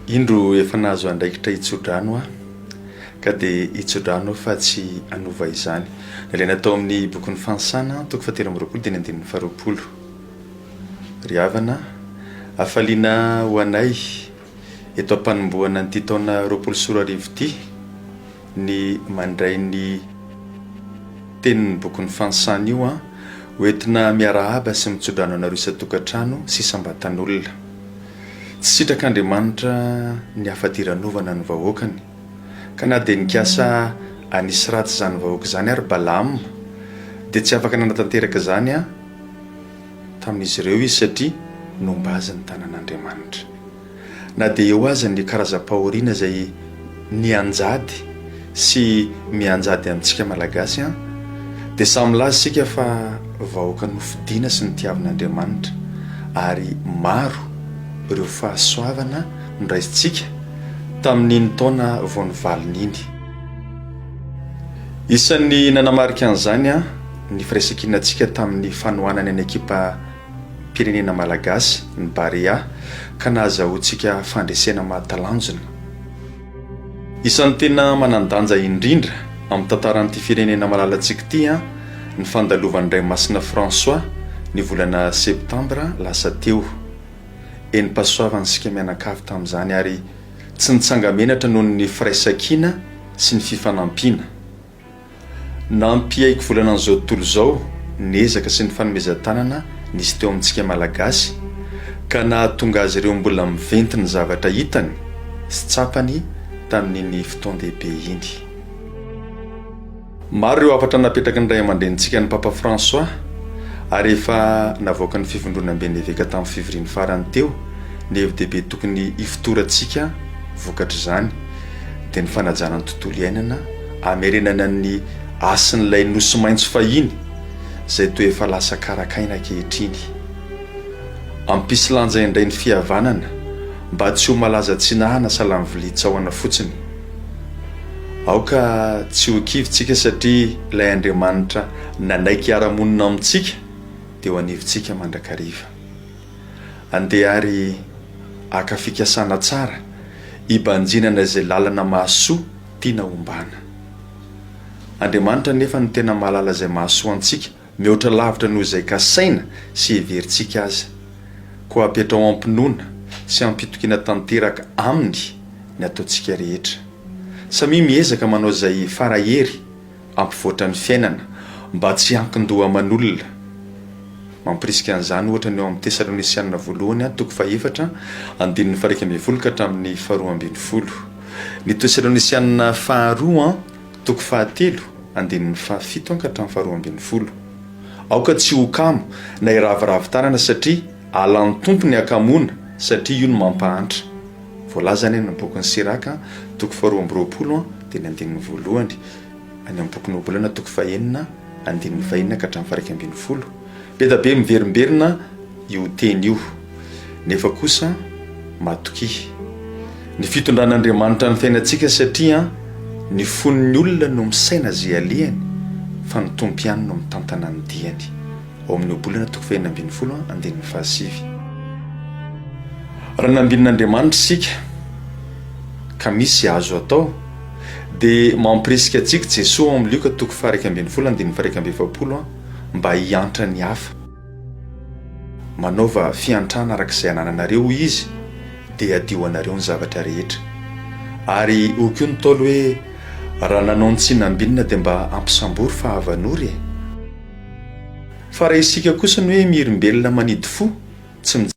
Indro efa nahazo andraikitra hitsodrano ka dia hitsodrano fa tsy anova izany. Ilay natao amin'ny bokin'ny fansana toko fahateramroapolo dia ny andinin'ny faharoapolo. Ry havana, hafaliana ho anay eto ampanomboana an'ity taona roapolo sy roa arivo ity ny mandray ny tenin'ny bokin'ny fansana io hoentina miarahaba sy mitsodrano anareo isa-tokantrano sy isam-batan'olona. Tsy sitrak'Andriamanitra ny hafadiranovana ny vahoakany, ka na dia nikasa anisy ratsy izany vahoaka izany ary Balaam dia tsy afaka nanatanteraka izany tamin'izy ireo izy satria nombaza ny tanan'Andriamanitra. Na dia eo aza ny karazam-pahoriana izay nianjady sy mianjady amintsika malagasy dia samy laza isika fa vahoaka nofidiana sy nitiavan'Andriamanitra ary maro ireo fahasoavana nondraisitsika tamin'iny taona vao nivalin'iny. Isan'ny nanamarika an'izany ny firaisan-kinantsika tamin'ny fanohanana ny ekipa pirenena malagasy ny Barea ka nahazahoantsika fandresena mahatalanjona. Isan'ny tena manandanja indrindra amin'ny tantaran'ity firenena malalantsika ity ny fandalovan'ny Raimasina François ny volana septambra lasa teo. Eny pasoavantsika mianakavy tamin'izany ary tsy nitsangamenatra noho ny firaisan-kina sy ny fifanampiana. Nampiaiko volana an'izao tontolo izao ny ezaka sy ny fanomezan-tanana nisy teo amintsika malagasy ka nahatonga azy ireo mbola miventy ny zavatra hitany sy tsapany tamin'iny fotoan-dehibe iny. Maro ireo hafatra napetraka ny ray aman-drenitsika ny Papa François ary efa navoaka ny fivondrona Beneveka tamin'ny fivoriany farany teo ny hevi-dehibe tokony hifotorantsika vokatra izany dia ny fanajana ny tontolo iainana hamerenana ny asin'ilay nosy maintso fahiny izay toa efa lasa karakaina ankehitriny. Ampisy lanja indray ny fihavanana mba tsy ho malaza tsinahana sahala ny vilia tsahoana fotsiny. Aoka tsy ho kivitsika satria ilay Andriamanitra nanaiky ara-monina amintsika dia ho anivontsika mandrakariva. Andeha ary aka fikasana tsara hibanjinana izay lalana mahasoa tiana hombana. Andriamanitra nefa ny tena mahalala izay mahasoa antsika mihoatra lavitra noho izay kasaina sy heverintsika aza, koa hapetra ao ampinoana sy hampitokiana tanteraka aminy ny ataontsika rehetra. Samy miezaka manao izay farahery ampivoatra ny fiainana mba tsy hankin-doha aman'olona. Mampirisika an'izany ohatra ny eo amin'ny Tesalonisianina voalohany toko faha-efatra andinin'ny faha 12 ka hatramin'ny faha 12. Ny Tesalonisianina faharoa toko faha-3 andinin'ny faha-7 ka hatramin'ny faha 12. Aoka tsy ho kamo na iraviravin-tanana satria alan'ny tompony akamoana satria io no mampahantra. Voalaza ny bokin'ny Siraka toko faha 20 dia ny andinin'ny voalohany, any amin'ny bokin'ny Obolana toko faha-9 andinin'ny faha-9 ka hatramin'ny faha 12. Beda be miverimberina io teny io, nefa kosa matoki ny fitondran'Andriamanitra ny fiainantsika satria ny fon'ny olona no misaina zay alehany fa ny tompo ihany no mitantana ny diany. Ao amin'ny Obolana toko faha 11 andinin'ny faha-9. Raha nambinin'Andriamanitra isika ka misy azo atao dia mampirisika antsika Jesosy amin'ny Luka toko faha 12 andinin'ny faha 12 mba hiantra ny hafa. Manaova fiantrana arak'izay anananareo izy dia adio anareo ny zavatra rehetra. Ary ho koa ny taolo hoe raha nanao ny tsy nambinina dia mba ampisambory fahavanory. Fa raha isika kosa ny hoe mirimbelona manidy fo tsy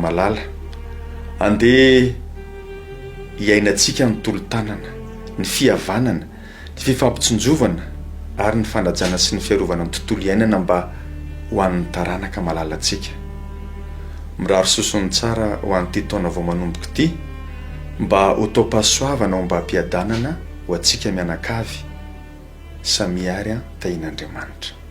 malala andeha hiainantsika ny tolo-tanana, ny fihavanana, ny fifampitsinjovana ary ny fanajana sy ny fiarovana ny tontolo iainana mba ho an'ny taranaka malalantsika. Mirary sosony tsara ho an'ity taona vao manomboka ity mba ho tao-pahasoavana ho mba hampiadanana ho antsika mianakavy samiary tahin'Andriamanitra.